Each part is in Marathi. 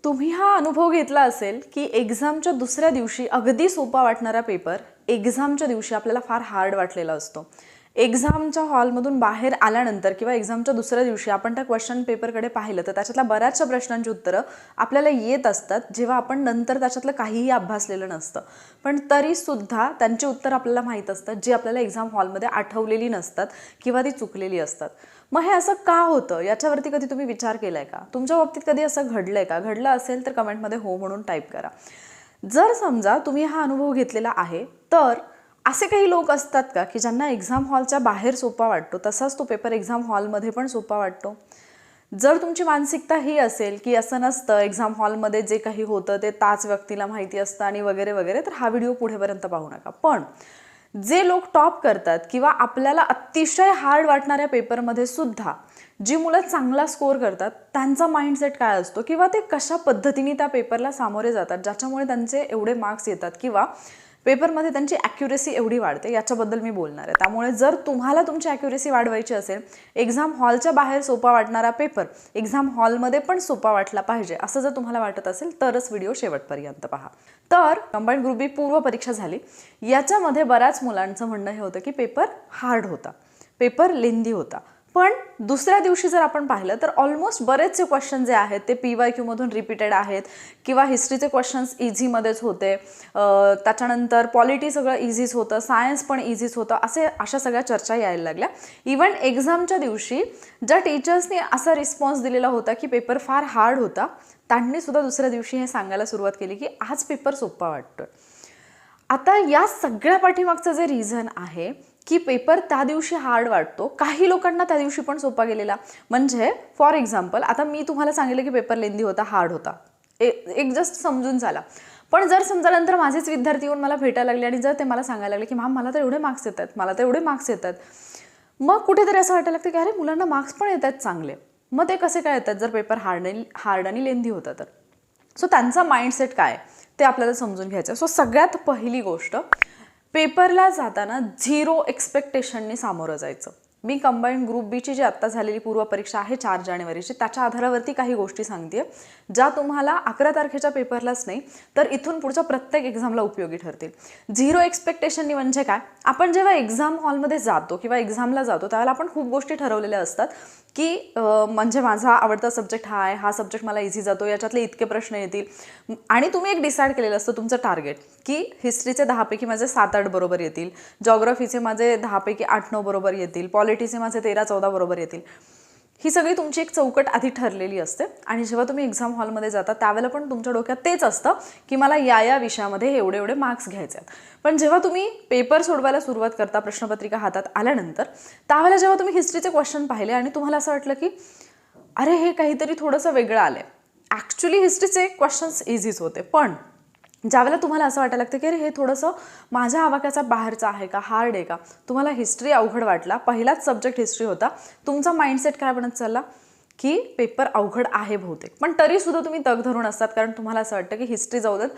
तुम्ही हा अनुभव घेतला असेल की एक्झामच्या दुसऱ्या दिवशी अगदी सोपा वाटणारा पेपर एक्झामच्या दिवशी आपल्याला फार हार्ड वाटलेला असतो. एक्झामच्या हॉलमधून बाहेर आल्यानंतर किंवा एक्झामच्या दुसऱ्या दिवशी आपण त्या क्वेश्चन पेपरकडे पाहिलं तर त्याच्यातल्या बऱ्याचशा प्रश्नांची उत्तरं आपल्याला येत असतात, जेव्हा आपण नंतर त्याच्यातलं काहीही अभ्यासलेलं नसतं. पण तरीसुद्धा त्यांची उत्तरं आपल्याला माहीत असतात, जी आपल्याला एक्झाम हॉलमध्ये आठवलेली नसतात किंवा ती चुकलेली असतात. मग हे असं का होतं याच्यावरती कधी तुम्ही विचार केलाय का? तुमच्या बाबतीत कधी असं घडलंय का? घडलं असेल तर कमेंटमध्ये हो म्हणून टाईप करा. जर समजा तुम्ही हा अनुभव घेतलेला आहे, तर असे काही लोक असतात का की ज्यांना एक्झाम हॉलच्या बाहेर सोपा वाटतो तसाच तो पेपर एक्झाम हॉलमध्ये पण सोपा वाटतो? जर तुमची मानसिकता ही असेल की असं नसतं, एक्झाम हॉलमध्ये जे काही होतं ते त्याच व्यक्तीला माहिती असतं आणि वगैरे वगैरे, तर हा व्हिडिओ पुढेपर्यंत पाहू नका. पण जे लोक टॉप करतात किंवा आपल्याला अतिशय हार्ड वाटणाऱ्या पेपरमध्ये सुद्धा जी मुलं चांगला स्कोर करतात त्यांचा माइंडसेट काय असतो किंवा ते कशा पद्धतीने त्या पेपरला सामोरे जातात ज्याच्यामुळे त्यांचे एवढे मार्क्स येतात किंवा पेपरमध्ये त्यांची ॲक्युरेसी एवढी वाढते, याच्याबद्दल मी बोलणार आहे. त्यामुळे जर तुम्हाला तुमची ॲक्युरेसी वाढवायची असेल, एक्झाम हॉलच्या बाहेर सोपा वाटणारा पेपर एक्झाम हॉलमध्ये पण सोपा वाटला पाहिजे असं जर तुम्हाला वाटत असेल तरच व्हिडिओ शेवटपर्यंत पहा. तर कंबाईंड ग्रुप बी पूर्व परीक्षा झाली. याच्यामध्ये बऱ्याच मुलांचं म्हणणं हे होतं की पेपर हार्ड होता, पेपर लेंदी होता. पण दुसऱ्या दिवशी जर आपण पाहिलं तर ऑलमोस्ट बरेचसे क्वेश्चन जे आहेत ते PYQ मधून रिपीटेड आहेत किंवा हिस्ट्रीचे क्वेश्चन्स इझीमध्येच होते, त्याच्यानंतर पॉलिटी सगळं इझीच होतं, सायन्स पण इझीच होतं, अशा सगळ्या चर्चा यायला लागल्या. इवन एक्झामच्या दिवशी ज्या टीचर्सनी असा रिस्पॉन्स दिलेला होता की पेपर फार हार्ड होता, त्यांनी सुद्धा दुसऱ्या दिवशी हे सांगायला सुरुवात केली की आज पेपर सोपा वाटतोय. आता या सगळ्या पाठीमागचं जे रिझन आहे की पेपर त्या दिवशी हार्ड वाटतो, काही लोकांना त्या दिवशी पण सोपा गेलेला. म्हणजे फॉर एक्झाम्पल, आता मी तुम्हाला सांगितलं की पेपर लेंदी होता, हार्ड होता, एक जस्ट समजून झाला. पण जर समजा नंतर माझेच विद्यार्थी येऊन मला भेटायला लागले आणि जर ते मला सांगायला लागले की मॅम मला तर एवढे मार्क्स येतात, मला तर एवढे मार्क्स येतात, मग कुठेतरी असं वाटायला लागतं की अरे मुलांना मार्क्स पण येत आहेत चांगले, मग ते कसे काय येतात जर पेपर हार्ड आणि लेंदी होता तर? सो त्यांचा माइंडसेट काय ते आपल्याला समजून घ्यायचं. सो सगळ्यात पहिली गोष्ट, पेपरला जाताना 0 एक्सपेक्टेशननी सामोरं जायचं. मी कंबाईंड ग्रुप बीची जी आत्ता झालेली पूर्व परीक्षा आहे 4 जानेवारीची, त्याच्या आधारावरती काही गोष्टी सांगते ज्या तुम्हाला 11 तारखेच्या पेपरलाच नाही तर इथून पुढच्या प्रत्येक एक्झामला उपयोगी ठरतील. 0 एक्सपेक्टेशननी म्हणजे काय? आपण जेव्हा एक्झाम हॉलमध्ये जातो किंवा एक्झामला जातो त्यावेळेला आपण खूप गोष्टी ठरवलेल्या असतात की म्हणजे माझा आवडता सब्जेक्ट हा आहे, हा सब्जेक्ट मला इझी जातो, याच्यातले इतके प्रश्न येतील आणि तुम्ही एक डिसाईड केलेलं असतं तुमचं टार्गेट की हिस्ट्रीचे 10 पैकी माझे 7-8 बरोबर येतील, जॉग्राफीचे माझे 10 पैकी 8-9 बरोबर येतील, पॉलिटीचे माझे 13-14 बरोबर येतील. ही सगळी तुमची एक चौकट आधी ठरलेली असते आणि जेव्हा तुम्ही एक्झाम हॉलमध्ये जाता त्यावेळेला पण तुमच्या डोक्यात तेच असतं की मला या विषयामध्ये एवढे एवढे मार्क्स घ्यायचे आहेत. पण जेव्हा तुम्ही पेपर सोडवायला सुरुवात करता, प्रश्नपत्रिका हातात आल्यानंतर, त्यावेळेला जेव्हा तुम्ही हिस्ट्रीचे क्वेश्चन पाहिले आणि तुम्हाला असं वाटलं की अरे हे काहीतरी थोडंसं वेगळं आलंय. ॲक्च्युली हिस्ट्रीचे क्वेश्चन्स इझीच होते, पण ज्यावेळेला तुम्हाला असं वाटायला लागतं की अरे हे थोडंसं माझ्या आवाक्याच्या बाहेरचं आहे का, हार्ड आहे का, तुम्हाला हिस्ट्री अवघड वाटला, पहिलाच सब्जेक्ट हिस्ट्री होता, तुमचा माइंडसेट काय बनत चालला की पेपर अवघड आहे बहुतेक. पण तरीसुद्धा तुम्ही तग धरून असतात कारण तुम्हाला असं वाटतं की हिस्ट्री जाऊ देत,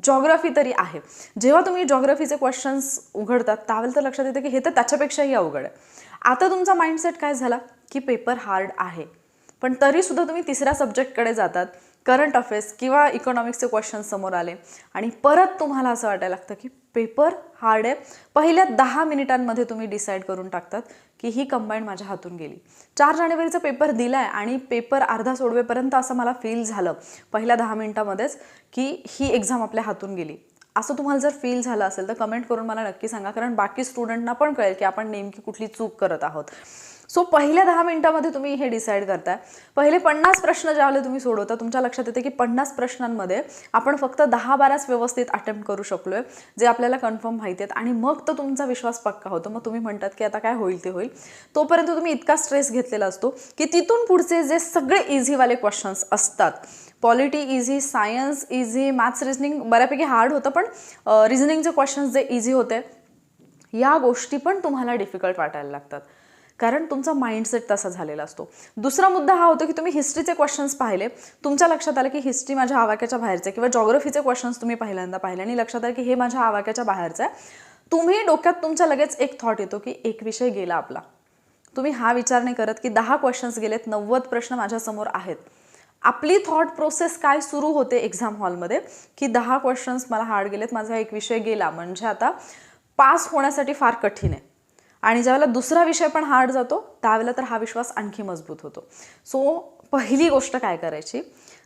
जॉग्राफी तरी आहे. जेव्हा तुम्ही जॉग्राफीचे क्वेश्चन्स उघडतात त्यावेळेला तर लक्षात येतं की हे तर त्याच्यापेक्षाही अवघड आहे. आता तुमचा माइंडसेट काय झाला की पेपर हार्ड आहे, पण तरीसुद्धा तुम्ही तिसऱ्या सब्जेक्टकडे जातात, करंट अफेअर्स किंवा इकॉनॉमिक्सचे क्वेश्चन समोर आले आणि परत तुम्हाला असं वाटायला लागतं की पेपर हार्ड आहे. पहिल्या 10 मिनिटांमध्ये तुम्ही डिसाईड करून टाकतात की ही कंबाईंड माझ्या हातून गेली. 4 जानेवारीचा पेपर दिलाय आणि पेपर अर्धा सोडवेपर्यंत असं मला फील झालं पहिल्या 10 मिनिटामध्येच की ही एक्झाम आपल्या हातून गेली. असं तुम्हाला जर फील झालं असेल तर कमेंट करून मला नक्की सांगा, कारण बाकी स्टुडंटना पण कळेल की आपण नेमकी कुठली चूक करत आहोत. सो पहिल्या 10 मिनिटांमध्ये तुम्ही हे डिसाईड करताय. पहिले 50 प्रश्न ज्यावेळेला तुम्ही सोडवता तुमच्या लक्षात येते की 50 प्रश्नांमध्ये आपण फक्त 10-12 व्यवस्थित अटेम्प्ट करू शकलोय, जे आपल्याला कन्फर्म माहिती आहेत, आणि मग तर तुमचा विश्वास पक्का होतो. मग तुम्ही म्हणतात की आता काय होईल ते होईल. तोपर्यंत तुम्ही इतका स्ट्रेस घेतलेला असतो की तिथून पुढचे जे सगळे इझीवाले क्वेश्चन्स असतात, polity easy, science easy, maths reasoning बऱ्यापैकी हार्ड होतं पण रिझनिंगचे क्वेश्चन्स जे इझी होते या गोष्टी पण तुम्हाला डिफिकल्ट वाटायला लागतात कारण तुमचा माइंडसेट तसा झालेला असतो. दुसरा मुद्दा हा होतो की तुम्ही हिस्ट्रीचे क्वेश्चन्स पाहिले, तुमच्या लक्षात आलं की हिस्ट्री माझ्या आवाक्याच्या बाहेरचं आहे, किंवा जॉग्राफीचे क्वेश्चन्स तुम्ही पहिल्यांदा पाहिले आणि लक्षात आलं की हे माझ्या आवाक्याच्या बाहेरचं आहे. तुम्ही डोक्यात तुमच्या लगेच एक थॉट येतो की एक विषय गेला आपला. तुम्ही हा विचार नाही करत की 10 क्वेश्चन्स गेलेत, 90 प्रश्न माझ्यासमोर आहेत, आपली थॉट प्रोसेस काय सुरू होते एक्झाम हॉलमध्ये, की 10 क्वेश्चन्स मला हार्ड गेलेत, माझा एक विषय गेला म्हणजे आता पास होण्यासाठी फार कठीण आहे. आणि ज्यावेळेला दुसरा विषय पण हार्ड जातो त्यावेळेला तर हा विश्वास आणखी मजबूत होतो. सो पहिली गोष्ट काय करायची,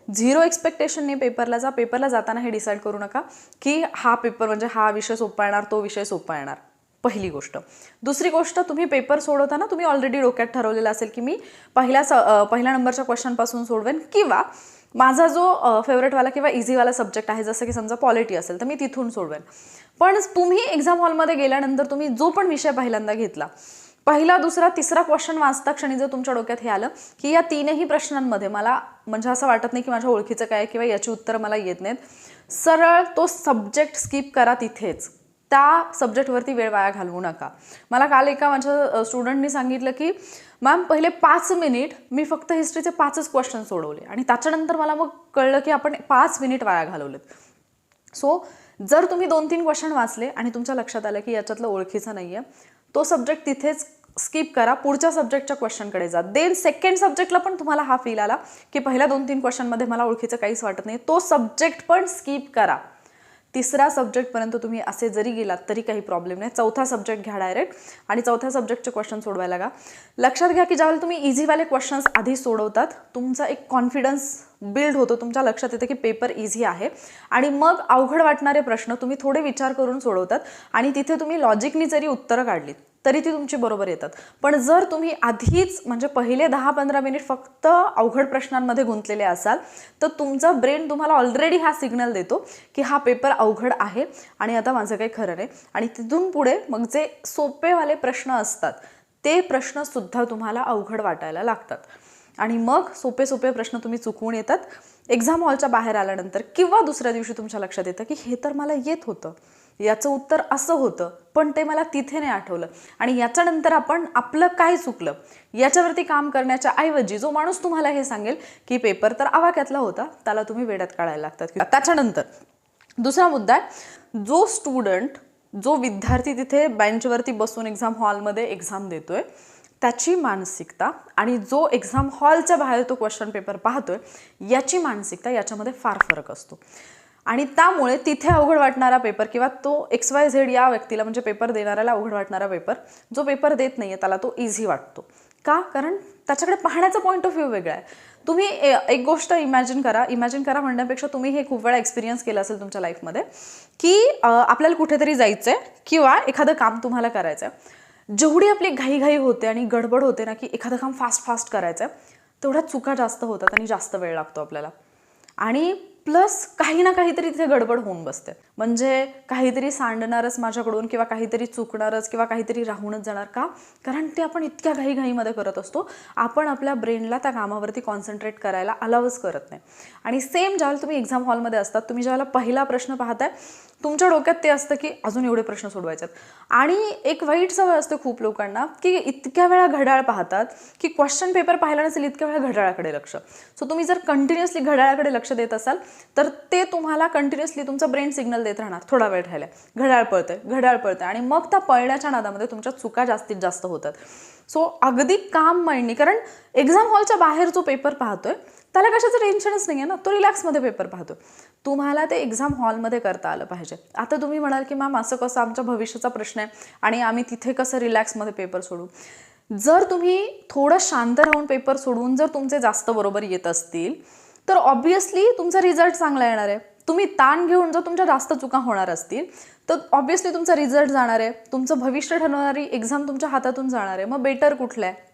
0 एक्सपेक्टेशनने पेपरला जाताना हे डिसाईड करू नका की हा पेपर म्हणजे हा विषय सोपा येणार, तो विषय सोपा येणार. पहिली गोष्ट. दुसरी गोष्ट, तुम्ही पेपर सोडवताना तुम्ही ऑलरेडी डोक्यात ठरवलेलं असेल की मी पहिल्या नंबरच्या क्वेश्चनपासून सोडवेन, किंवा माझा जो फेवरेटवाला किंवा इझीवाला सब्जेक्ट आहे, जसं की समजा पॉलिटी असेल तर मी तिथून सोडवेन. पण तुम्ही एक्झाम हॉलमध्ये गेल्यानंतर तुम्ही जो पण विषय पहिल्यांदा घेतला, पहिला, दुसरा, तिसरा क्वेश्चन वाचता क्षणी जर तुमच्या डोक्यात हे आलं की या तीनही प्रश्नांमध्ये मला म्हणजे असं वाटत नाही की माझ्या ओळखीचं काय किंवा याची उत्तरं मला येत नाहीत, सरळ तो सब्जेक्ट स्किप करा तिथेच. त्या सब्जेक्टवरती वेळ वाया घालवू नका. मला काल एका माझ्या स्टुडंटनी सांगितलं की मॅम पहिले 5 मिनिट मी फक्त हिस्ट्रीचे 5च क्वेश्चन सोडवले आणि त्याच्यानंतर मला मग कळलं की आपण 5 मिनिट वाया घालवलेत. सो जर तुम्ही 2-3 क्वेश्चन वाचले आणि तुमच्या लक्षात आलं की याच्यातलं ओळखीचं नाही आहे, तो सब्जेक्ट तिथेच स्किप करा, पुढच्या सब्जेक्टच्या क्वेश्चनकडे जा. देन सेकंड सब्जेक्टला पण तुम्हाला हा फील आला की पहिल्या 2-3 क्वेश्चनमध्ये मला ओळखीचं काहीच वाटत नाही, तो सब्जेक्ट पण स्किप करा. तिसऱ्या सब्जेक्टपर्यंत तुम्ही असे जरी गेलात तरी काही प्रॉब्लेम नाही. चौथा सब्जेक्ट घ्या डायरेक्ट आणि चौथ्या सब्जेक्टचे क्वेश्चन सोडवायला लागा. लक्षात घ्या की ज्यावेळेला तुम्ही इझीवाले क्वेश्चन्स आधी सोडवतात, तुमचा एक कॉन्फिडन्स बिल्ड होतो, तुमच्या लक्षात येतं की पेपर इझी आहे आणि मग अवघड वाटणारे प्रश्न तुम्ही थोडे विचार करून सोडवतात आणि तिथे तुम्ही लॉजिकनी जरी उत्तरं काढलीत तरी ती तुमची बरोबर येतात. पण जर तुम्ही आधीच म्हणजे पहिले 10-15 मिनिट फक्त अवघड प्रश्नांमध्ये गुंतलेले असाल तर तुमचा ब्रेन तुम्हाला ऑलरेडी हा सिग्नल देतो की हा पेपर अवघड आहे आणि आता माझं काही खरं नाही. आणि तिथून पुढे मग जे सोपेवाले प्रश्न असतात ते प्रश्नसुद्धा तुम्हाला अवघड वाटायला लागतात आणि मग सोपे प्रश्न तुम्ही चुकवून येतात. एक्झाम हॉलच्या बाहेर आल्यानंतर किंवा दुसऱ्या दिवशी तुमच्या लक्षात येतं की हे तर मला येत होतं, याचं उत्तर असं होतं, पण ते मला तिथे नाही आठवलं. आणि याच्यानंतर आपण आपलं काय चुकलं याच्यावरती काम करण्याच्या ऐवजी जो माणूस तुम्हाला हे सांगेल की पेपर तर आवाक्यातला होता, त्याला तुम्ही वेड्यात काढायला लागतात. त्याच्यानंतर दुसरा मुद्दा आहे, जो विद्यार्थी तिथे बेंचवरती बसून एक्झाम हॉलमध्ये एक्झाम देतोय त्याची मानसिकता आणि जो एक्झाम हॉलच्या बाहेर तो क्वेश्चन पेपर पाहतोय याची मानसिकता याच्यामध्ये फार फरक असतो. आणि त्यामुळे तिथे अवघड वाटणारा पेपर किंवा तो XYZ या व्यक्तीला म्हणजे पेपर देणाऱ्याला अवघड वाटणारा पेपर, जो पेपर देत नाहीये त्याला तो इझी वाटतो. का? कारण त्याच्याकडे पाहण्याचा पॉईंट ऑफ व्ह्यू वेगळा आहे. तुम्ही एक गोष्ट इमॅजिन करा म्हणण्यापेक्षा तुम्ही हे खूप वेळा एक्सपिरियन्स केलं असेल तुमच्या लाईफमध्ये की आपल्याला कुठेतरी जायचं आहे किंवा एखादं काम तुम्हाला करायचं आहे. जेवढी आपली घाई होते आणि गडबड होते ना की एखादं काम फास्ट करायचं आहे, तेवढ्या चुका जास्त होतात आणि जास्त वेळ लागतो आपल्याला. आणि प्लस काही ना काहीतरी तिथे गडबड होऊन बसते, म्हणजे काहीतरी सांडणारच माझ्याकडून किंवा काहीतरी चुकणारच किंवा काहीतरी राहूनच जाणार. का? कारण ते आपण इतक्या घाईमध्ये करत असतो, आपण आपल्या ब्रेनला त्या कामावरती कॉन्सन्ट्रेट करायला अलावच करत नाही. आणि सेम ज्यावेळेला तुम्ही एक्झाम हॉलमध्ये असतात, तुम्ही ज्यावेळेला पहिला प्रश्न पाहताय तुमच्या डोक्यात ते असतं की अजून एवढे प्रश्न सोडवायचे आहेत. आणि एक वाईट सवय असते खूप लोकांना की इतक्या वेळा घड्याळ पाहतात की क्वेश्चन पेपर पाहिला नसेल इतक्या वेळा घड्याळाकडे लक्ष. सो तुम्ही जर कंटिन्युअसली घड्याळाकडे लक्ष देत असाल तर ते तुम्हाला कंटिन्युअसली तुमचं ब्रेन सिग्नल देत राहणार, थोडा वेळ राहिलाय, घड्याळ पळतंय आणि मग त्या पळण्याच्या नादामध्ये तुमच्या चुका जास्तीत जास्त होतात. सो अगदी काम माइंडनी, कारण एक्झाम हॉलच्या बाहेर जो पेपर पाहतोय त्याला कशाचं टेन्शनच नाही आहे ना, तो रिलॅक्समध्ये पेपर पाहतो. तुम्हाला ते एक्झाम हॉलमध्ये करता आलं पाहिजे. आता तुम्ही म्हणाल की मॅम असं कसं, आमच्या भविष्याचा प्रश्न आहे आणि आम्ही तिथे कसं रिलॅक्समध्ये पेपर सोडू. जर तुम्ही थोडं शांत राहून पेपर सोडवून जर तुमचे जास्त बरोबर येत असतील तर ऑब्व्हियसली तुमचा रिझल्ट चांगला येणार आहे. तुम्ही ताण घेऊन जर तुमच्या जास्त चुका होणार असतील तर ऑब्व्हियसली तुमचा रिझल्ट जाणार आहे, तुमचं भविष्य ठरवणारी एक्झाम तुमच्या हातातून जाणार आहे. मग बेटर कुठलं आहे?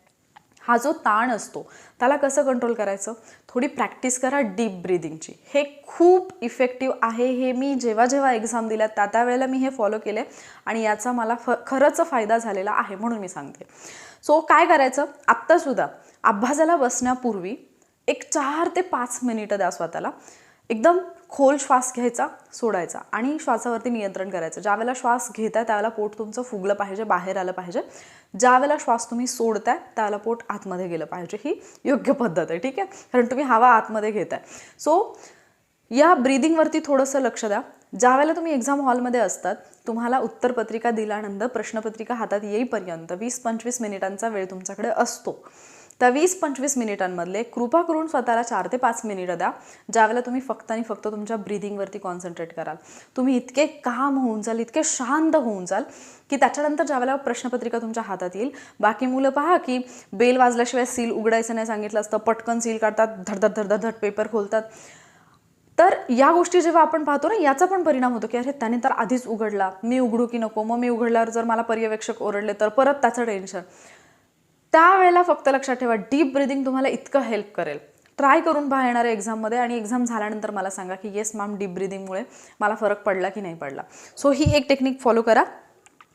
हा जो ताण असतो त्याला कसं कंट्रोल करायचं, थोडी प्रॅक्टिस करा डीप ब्रीदिंगची. हे खूप इफेक्टिव्ह आहे. हे मी जेव्हा एक्झाम दिल्या त्यावेळेला मी हे फॉलो केले आणि याचा मला खरंच फायदा झालेला आहे म्हणून मी सांगते. सो काय करायचं, आत्तासुद्धा अभ्यासाला बसण्यापूर्वी एक 4 ते 5 मिनिटं द्या स्वतःला. एकदम खोल श्वास घ्यायचा, सोडायचा आणि श्वासावरती नियंत्रण करायचं. ज्यावेळेला श्वास घेताय त्यावेळेला पोट तुमचं फुगलं पाहिजे, बाहेर आलं पाहिजे. ज्यावेळेला श्वास तुम्ही सोडताय त्यावेळेला पोट आतमध्ये गेलं पाहिजे. ही योग्य पद्धत आहे, ठीक आहे, कारण तुम्ही हवा आतमध्ये घेताय. सो या ब्रीदिंगवरती थोडंसं लक्ष द्या. ज्यावेळेला तुम्ही एक्झाम हॉलमध्ये असतात, तुम्हाला उत्तरपत्रिका दिल्यानंतर प्रश्नपत्रिका हातात येईपर्यंत 20-25 मिनिटांचा वेळ तुमच्याकडे असतो. त्या 20-25 मिनिटांमधले कृपा करून स्वतःला 4 ते 5 मिनिटं द्या, ज्यावेळेला तुम्ही फक्त आणि फक्त तुमच्या ब्रीदिंगवरती कॉन्सन्ट्रेट कराल. तुम्ही इतके काम होऊन जाल, इतके शांत होऊन जाल की त्याच्यानंतर ज्यावेळेला प्रश्नपत्रिका तुमच्या हातात येईल, बाकी मुलं पहा की बेल वाजल्याशिवाय सील उघडायचं नाही सांगितलं असतं, पटकन सील काढतात, धडधड धडधड पेपर खोलतात. तर या गोष्टी जेव्हा आपण पाहतो ना, याचा पण परिणाम होतो की अरे त्याने तर आधीच उघडला, मी उघडू की नको, मग मी उघडल्यावर जर मला पर्यवेक्षक ओरडले तर परत त्याचं टेन्शन. त्यावेळेला फक्त लक्षात ठेवा, डीप ब्रीदिंग तुम्हाला इतकं हेल्प करेल. ट्राय करून पहा येणाऱ्या एक्झाममध्ये, आणि एक्झाम झाल्यानंतर मला सांगा की येस मॅम, डीप ब्रीदिंगमुळे मला फरक पडला की नाही पडला. सो ही एक टेक्निक फॉलो करा.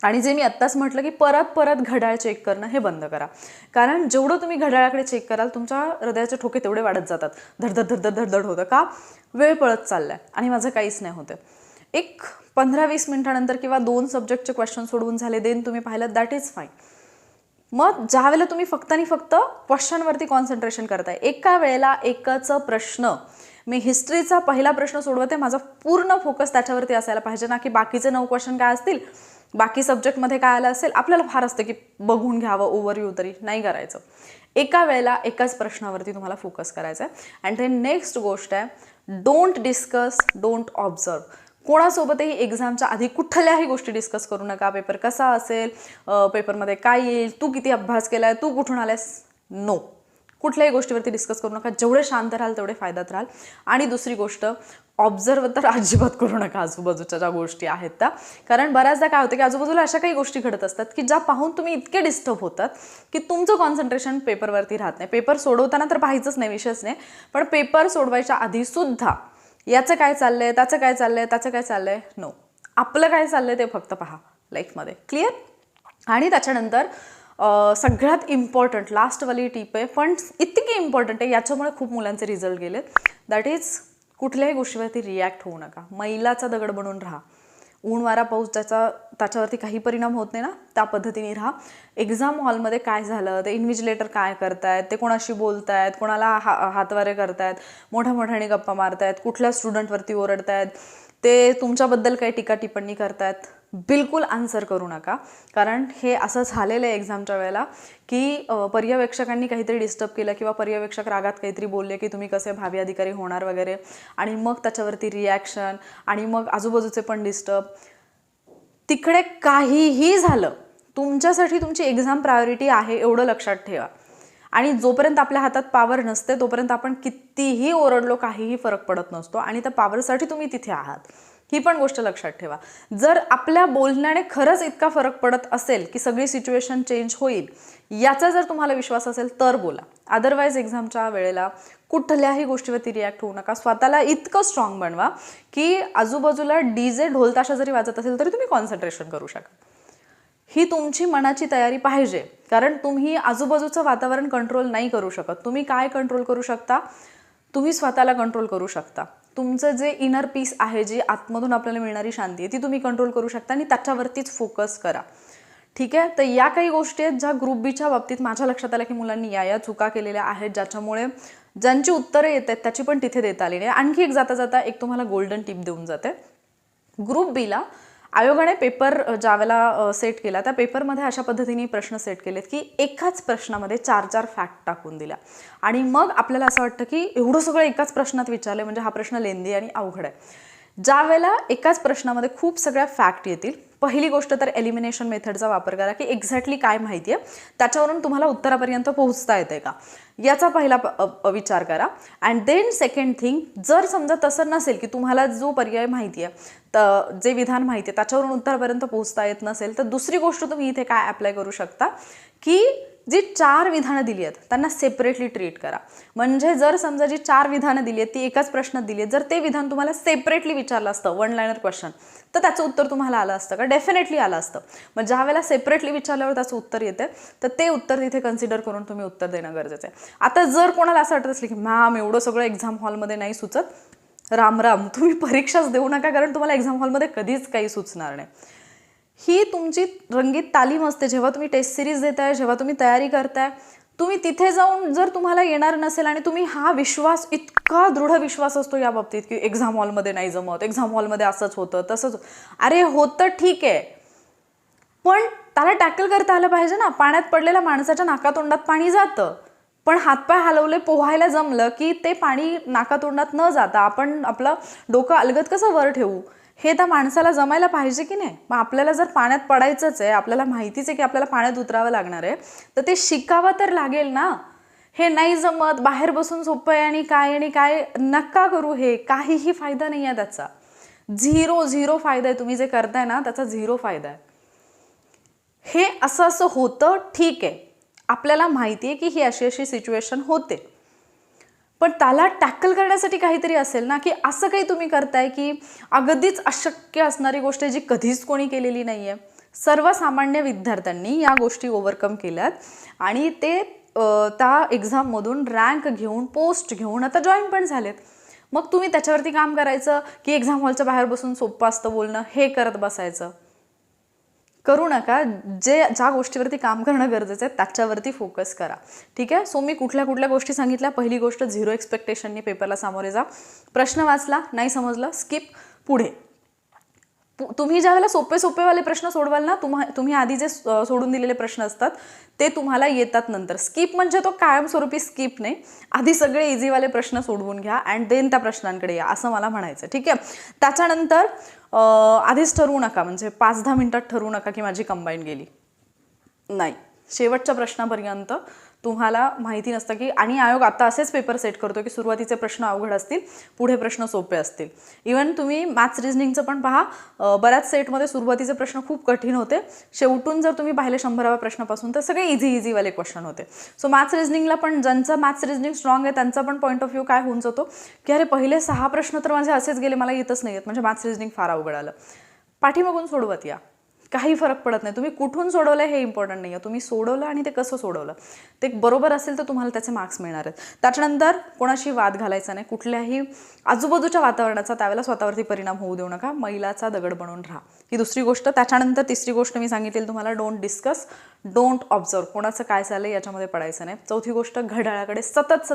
आणि जे मी आत्ताच म्हटलं की परत परत घड्याळ चेक करणं हे बंद करा. कारण जेवढं तुम्ही घड्याळाकडे चेक कराल, तुमच्या हृदयाचे ठोके तेवढे वाढत जातात. धडधड धडधड धडधड होतं का, वेळ पळत चाललाय आणि माझं काहीच नाही होतं. एक 15-20 मिनिटानंतर किंवा 2 सब्जेक्टचे क्वेश्चन सोडवून झाले, देन तुम्ही पाहिलं, दॅट इज फाईन. मग ज्यावेळेला तुम्ही फक्त आणि फक्त क्वेश्चनवरती कॉन्सन्ट्रेशन करताय, एका वेळेला एकच प्रश्न, मी हिस्ट्रीचा पहिला प्रश्न सोडवते, माझा पूर्ण फोकस त्याच्यावरती असायला पाहिजे ना की बाकीचे 9 क्वेश्चन काय असतील, बाकी सब्जेक्टमध्ये काय आलं असेल. आपल्याला फार असतं की बघून घ्यावं, ओव्हरव्ह्यू तरी नाही करायचं. एका वेळेला एकाच प्रश्नावरती तुम्हाला फोकस करायचा आहे. अँड देन नेक्स्ट गोष्ट आहे, डोंट डिस्कस, डोंट ऑब्झर्व. कोणासोबतही एक्झामच्या आधी कुठल्याही गोष्टी डिस्कस करू नका. पेपर कसा असेल, पेपरमध्ये काय येईल, तू किती अभ्यास केलाय, तू कुठून आलायस, नो. कुठल्याही गोष्टीवरती डिस्कस करू नका. जेवढे शांत राहाल तेवढे फायद्यात राहाल. आणि दुसरी गोष्ट, ऑब्झर्व तर अजिबात करू नका आजूबाजूच्या ज्या गोष्टी आहेत त्या. कारण बऱ्याचदा काय होतं की आजूबाजूला अशा काही गोष्टी घडत असतात की ज्या पाहून तुम्ही इतके डिस्टर्ब होतात की तुमचं कॉन्सन्ट्रेशन पेपरवरती राहत नाही. पेपर सोडवताना तर पाहायचंच नाही, विषयच नाही, पण पेपर सोडवायच्या आधी सुद्धा याचं काय चाललंय, त्याचं काय चाललंय, त्याचं काय चाललंय, नो. आपलं काय चाललंय ते फक्त पहा लाईफमध्ये. क्लिअर? आणि त्याच्यानंतर सगळ्यात इम्पॉर्टंट लास्टवाली टीप आहे, पण इतकी इम्पॉर्टंट आहे, याच्यामुळे खूप मुलांचे रिझल्ट गेलेत. दॅट इज, कुठल्याही गोष्टीवरती रिॲक्ट होऊ नका. मैलाचा दगड बनून राहा. ऊन वारा पाऊस त्याच्यावरती काही परिणाम होत नाही ना, त्या पद्धतीने राहा. एक्झाम हॉलमध्ये काय झालं, ते इन्व्हिजिलेटर काय करतायत, ते कोणाशी बोलतायत, कोणाला हातवारे करतायत, मोठ्या मोठ्याने गप्पा मारतायत, कुठल्या स्टुडंटवरती ओरडतायत, ते तुमच्याबद्दल काही टीका टिप्पणी करतायत, बिलकुल आन्सर करू नका. कारण हे असं झालेलं आहे एक्झामच्या वेळेला की पर्यवेक्षकांनी काहीतरी डिस्टर्ब केलं किंवा पर्यवेक्षक रागात काहीतरी बोलले की तुम्ही कसे भावी अधिकारी होणार वगैरे, आणि मग त्याच्यावरती रिॲक्शन, आणि मग आजूबाजूचे पण डिस्टर्ब. तिकडे काहीही झालं, तुमच्यासाठी तुमची एक्झाम प्रायोरिटी आहे एवढं लक्षात ठेवा. आणि जोपर्यंत आपल्या हातात पॉवर नसते तोपर्यंत आपण कितीही ओरडलो काहीही फरक पडत नसतो, आणि त्या पॉवरसाठी तुम्ही तिथे आहात, ही पण गोष्ट लक्षात ठेवा. जर आपल्या बोलण्याने खरंच इतका फरक पडत असेल की सगळी सिच्युएशन चेंज होईल, याचा जर तुम्हाला विश्वास असेल तर बोला. अदरवाईज एक्झामच्या वेळेला कुठल्याही गोष्टीवरती रिॲक्ट होऊ नका. स्वतःला इतकं स्ट्रॉंग बनवा की आजूबाजूला डीजे ढोलताशा जरी वाजत असेल तरी तुम्ही कॉन्सन्ट्रेशन करू शका. ही तुमची मनाची तयारी पाहिजे. कारण तुम्ही आजूबाजूचं वातावरण कंट्रोल नाही करू शकत. तुम्ही काय कंट्रोल करू शकता, तुम्ही स्वतःला कंट्रोल करू शकता. तुमचं जे इनर पीस आहे, जी आतमधून आपल्याला मिळणारी शांती आहे, ती तुम्ही कंट्रोल करू शकता आणि त्याच्यावरतीच फोकस करा. ठीक आहे? तर या काही गोष्टी आहेत ज्या ग्रुप बीच्या बाबतीत माझ्या लक्षात आल्या की मुलांनी या चुका केलेल्या आहेत, ज्याच्यामुळे ज्यांची उत्तरं येत आहेत त्याची पण तिथे देता आली नाही. आणखी एक जाता जाता एक तुम्हाला गोल्डन टिप देऊन जाते. ग्रुप बीला आयोगाने पेपर ज्यावेळेला सेट केला, त्या पेपरमध्ये अशा पद्धतीने प्रश्न सेट केलेत की एकाच प्रश्नामध्ये 4-4 फॅक्ट टाकून दिल्या. आणि मग आपल्याला असं वाटतं की एवढं सगळं एकाच प्रश्नात विचारलं, म्हणजे हा प्रश्न लेंदी आणि अवघड आहे. ज्यावेळेला एकाच प्रश्नामध्ये खूप सगळ्या फॅक्ट येतील, पहिली गोष्ट तर एलिमिनेशन मेथडचा वापर करा की एक्झॅक्टली काय माहिती आहे त्याच्यावरून तुम्हाला उत्तरापर्यंत पोहोचता येते का, याचा पहिला विचार करा. अँड देन सेकंड थिंग, जर समजा तसं नसेल की तुम्हाला जो पर्याय माहिती आहे, तर जे विधान माहिती आहे त्याच्यावरून उत्तरापर्यंत पोहोचता येत नसेल, तर दुसरी गोष्ट तुम्ही इथे काय अप्लाय करू शकता की जी 4 विधानं दिली आहेत त्यांना सेपरेटली ट्रीट करा. म्हणजे जर समजा जी 4 विधानं दिली आहेत ती एकाच प्रश्नात दिली आहेत, जर ते विधान तुम्हाला सेपरेटली विचारलं असतं, 1 लाइनर क्वेश्चन, तर त्याचं उत्तर तुम्हाला आलं असतं का? डेफिनेटली आलं असतं. मग ज्या वेळेला सेपरेटली विचारल्यावर त्याचं उत्तर येते, तर ते उत्तर तिथे कन्सिडर करून तुम्ही उत्तर देणं गरजेचं आहे. आता जर कोणाला असं वाटत असेल की मॅम एवढं सगळं एक्झाम हॉलमध्ये नाही सुचत, राम राम, तुम्ही परीक्षाच देऊ नका, कारण तुम्हाला एक्झाम हॉलमध्ये कधीच काही सुचणार नाही. ही तुमची रंगीत तालीम असते. जेव्हा तुम्ही टेस्ट सिरीज देताय, जेव्हा तुम्ही तयारी करताय, तुम्ही तिथे जाऊन जर तुम्हाला येणार नसेल आणि तुम्ही हा विश्वास, इतका दृढ विश्वास असतो या बाबतीत की एक्झाम हॉलमध्ये नाही जमत, एक्झाम हॉलमध्ये असंच होतं तसंच, अरे होतं ठीक आहे, पण त्याला टॅकल करता आलं पाहिजे ना. पाण्यात पडलेल्या माणसाच्या नाकातोंडात पाणी जातं, पण हातपाय हलवले, पोहायला जमलं की ते पाणी नाकातोंडात न जाता आपण आपलं डोकं अलगद कसं वर ठेवू, हे त्या माणसाला जमायला पाहिजे की नाही. मग आपल्याला जर पाण्यात पडायचंच आहे, आपल्याला माहितीच आहे की आपल्याला पाण्यात उतरावं लागणार आहे, तर ते शिकावं तर लागेल ना. हे नाही जमत, बाहेर बसून सोपं आहे आणि काय नका करू. हे काहीही फायदा नाही आहे त्याचा. झिरो फायदा आहे. तुम्ही जे करताय ना त्याचा झिरो फायदा आहे. हे असं असं होतं, ठीक आहे, आपल्याला माहिती आहे की ही अशी अशी सिच्युएशन होते, पण त्याला टॅकल करण्यासाठी काहीतरी असेल ना. की असं काही तुम्ही करताय की अगदीच अशक्य असणारी गोष्ट जी कधीच कोणी केलेली नाहीये. सर्वसामान्य विद्यार्थ्यांनी या गोष्टी ओव्हरकम केल्यात आणि ते त्या एक्झाममधून रँक घेऊन, पोस्ट घेऊन आता जॉईन पण झालेत. मग तुम्ही त्याच्यावरती काम करायचं की एक्झाम हॉलच्या बाहेर बसून सोपं असतं बोलणं, हे करत बसायचं. करू नका. ज्या गोष्टीवरती काम करणं गरजेचं आहे त्याच्यावरती फोकस करा. ठीक आहे. सो मी कुठल्या कुठल्या गोष्टी सांगितल्या. पहिली गोष्ट, झिरो एक्सपेक्टेशननी पेपरला सामोरे जा. प्रश्न वाचला, नाही समजलं, स्किप, पुढे. तुम्ही ज्या वेळेला सोपेवाले प्रश्न सोडवाल ना, तुम्ही आधी जे सोडून दिलेले प्रश्न असतात ते तुम्हाला येतात नंतर. स्किप म्हणजे तो कायमस्वरूपी स्किप नाही. आधी सगळे इझीवाले प्रश्न सोडवून घ्या अँड देन त्या प्रश्नांकडे या, असं मला म्हणायचं. ठीक आहे. त्याच्यानंतर आधीच ठरवू नका, म्हणजे 5-10 मिनिटात ठरवू नका की माझी कंबाईन गेली. नाही, शेवटच्या प्रश्नापर्यंत तुम्हाला माहिती नसतं की, आणि आयोग आता असेच पेपर सेट करतो की सुरुवातीचे प्रश्न अवघड असतील, पुढे प्रश्न सोपे असतील. इवन तुम्ही मॅथ्स रिझनिंगचं पण पहा, बऱ्याच सेटमध्ये सुरुवातीचे प्रश्न खूप कठीण होते, शेवटून जर तुम्ही पाहिले 100व्या प्रश्नापासून तर सगळे इझीवाले क्वेश्चन होते. सो मॅथ्स रिझनिंगला पण ज्यांचं मॅथ्स रिझनिंग स्ट्रॉंग आहे त्यांचा पण पॉईंट ऑफ व्ह्यू काय होऊन जातो की अरे पहिले 6 प्रश्न तर माझे असेच गेले, मला येतच नाही आहेत, म्हणजे मॅथ्स रिझनिंग फार अवघड आलं. पाठीमागून सोडवत या, काही फरक पडत नाही. तुम्ही कुठून सोडवलं हे इम्पॉर्टंट नाही आहे, तुम्ही सोडवलं आणि ते कसं सोडवलं ते बरोबर असेल तर तुम्हाला त्याचे मार्क्स मिळणार आहेत. त्याच्यानंतर कोणाशी वाद घालायचा नाही, कुठल्याही आजूबाजूच्या वातावरणाचा त्यावेळेला स्वतःवरती परिणाम होऊ देऊ नका. मैलाचा दगड बनून राहा, ही दुसरी गोष्ट. त्याच्यानंतर तिसरी गोष्ट मी सांगितली तुम्हाला, डोंट डिस्कस, डोंट ऑब्झर्व. कोणाचं काय चाललं याच्यामध्ये पडायचं नाही. चौथी गोष्ट, घड्याळाकडे सतत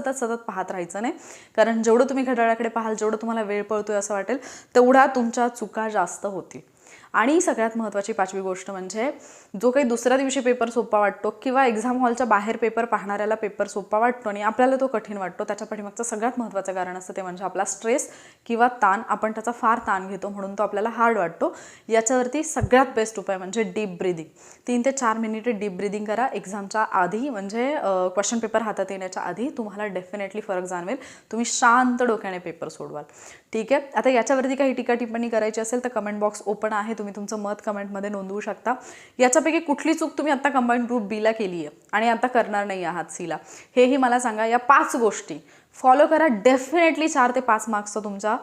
पाहत राहायचं नाही, कारण जेवढं तुम्ही घड्याळाकडे पाहाल, जेवढं तुम्हाला वेळ पळतोय असं वाटेल, तेवढ्या तुमच्या चुका जास्त होतील. आणि सगळ्यात महत्त्वाची 5वी गोष्ट म्हणजे, जो काही दुसऱ्या दिवशी पेपर सोपा वाटतो किंवा एक्झाम हॉलच्या बाहेर पेपर पाहणाऱ्याला पेपर सोपा वाटतो आणि आपल्याला तो कठीण वाटतो, त्याच्या पाठीमागचं सगळ्यात महत्त्वाचं कारण असतं ते म्हणजे आपला स्ट्रेस किंवा ताण. आपण त्याचा फार ताण घेतो म्हणून तो आपल्याला हार्ड वाटतो. याच्यावरती सगळ्यात बेस्ट उपाय म्हणजे डीप ब्रिदिंग. 3 ते 4 मिनिटे डीप ब्रिदिंग करा एक्झामच्या आधी, म्हणजे क्वेश्चन पेपर हातात येण्याच्या आधी. तुम्हाला डेफिनेटली फरक जाणवेल, तुम्ही शांत डोक्याने पेपर सोडवाल. ठीक आहे. आता याच्यावरती काही टीका टिप्पणी करायची असेल तर कमेंट बॉक्स ओपन आहे, तुम्ही तुमचं मत कमेंटमध्ये नोंदवू शकता. याच्यापैकी कुठली चूक तुम्ही आता कंबाईंड ग्रुप बीला केली आहे आणि आता करणार नाही आहात सीला, हेही मला सांगा. या 5 गोष्टी फॉलो करा, डेफिनेटली 4 ते 5 मार्क्सचा तुमच्या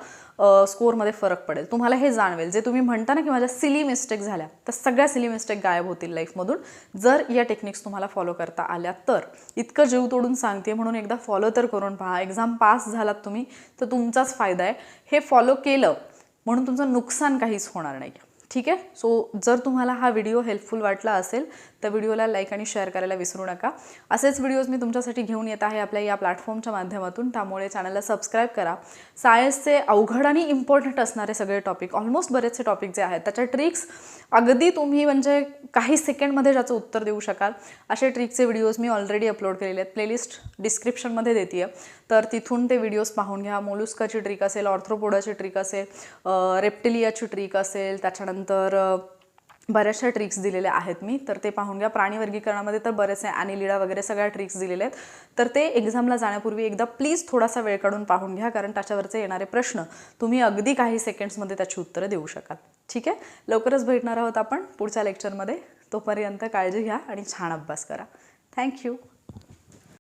स्कोअरमध्ये फरक पडेल. तुम्हाला हे जाणवेल, जे तुम्ही म्हणता ना की माझ्या सिली मिस्टेक झाल्या, तर सगळ्या सिली मिस्टेक गायब होतील लाईफमधून, जर या टेक्निक्स तुम्हाला फॉलो करता आल्या तर. इतकं जीव तोडून सांगते म्हणून एकदा फॉलो तर करून पहा. एक्झाम पास झालात तुम्ही तर तुमचाच फायदा आहे. हे फॉलो केलं म्हणून तुमचं नुकसान काहीच होणार नाही. ठीक आहे. सो जर तुम्हाला हा व्हिडिओ हेल्पफुल वाटला असेल तर व्हिडिओला लाईक आणि शेअर करायला विसरू नका. असेच व्हिडिओज मी तुमच्यासाठी घेऊन येत आहे आपल्या या प्लॅटफॉर्मच्या माध्यमातून, त्यामुळे चॅनलला सबस्क्राईब करा. सायन्सचे अवघड आणि इम्पॉर्टंट असणारे सगळे टॉपिक, ऑलमोस्ट बरेचसे टॉपिक जे आहेत त्याच्या ट्रिक्स अगदी तुम्ही म्हणजे काही सेकंडमध्ये ज्याचं उत्तर देऊ शकाल असे ट्रिकचे व्हिडिओज मी ऑलरेडी अपलोड केलेले आहेत. प्लेलिस्ट डिस्क्रिप्शनमध्ये देते आहे, तर तिथून ते व्हिडिओज पाहून घ्या. मोलुस्काची ट्रिक असेल, ऑर्थ्रोपोडाची ट्रिक असेल, रेप्टिलियाची ट्रिक असेल, त्याच्यानंतर बऱ्याचशा ट्रिक्स दिलेल्या आहेत मी, तर ते पाहून घ्या. प्राणी वर्गीकरणामध्ये तर बरेचसे ॲनिलिडा वगैरे सगळ्या ट्रिक्स दिलेले आहेत, तर ते एक्झामला जाण्यापूर्वी एकदा प्लीज थोडासा वेळ काढून पाहून घ्या, कारण त्याच्यावरचे येणारे प्रश्न तुम्ही अगदी काही सेकंड्समध्ये त्याची उत्तरं देऊ शकाल. ठीक आहे. लवकरच भेटणार आहोत आपण पुढच्या लेक्चरमध्ये. तोपर्यंत काळजी घ्या आणि छान अभ्यास करा. थँक्यू.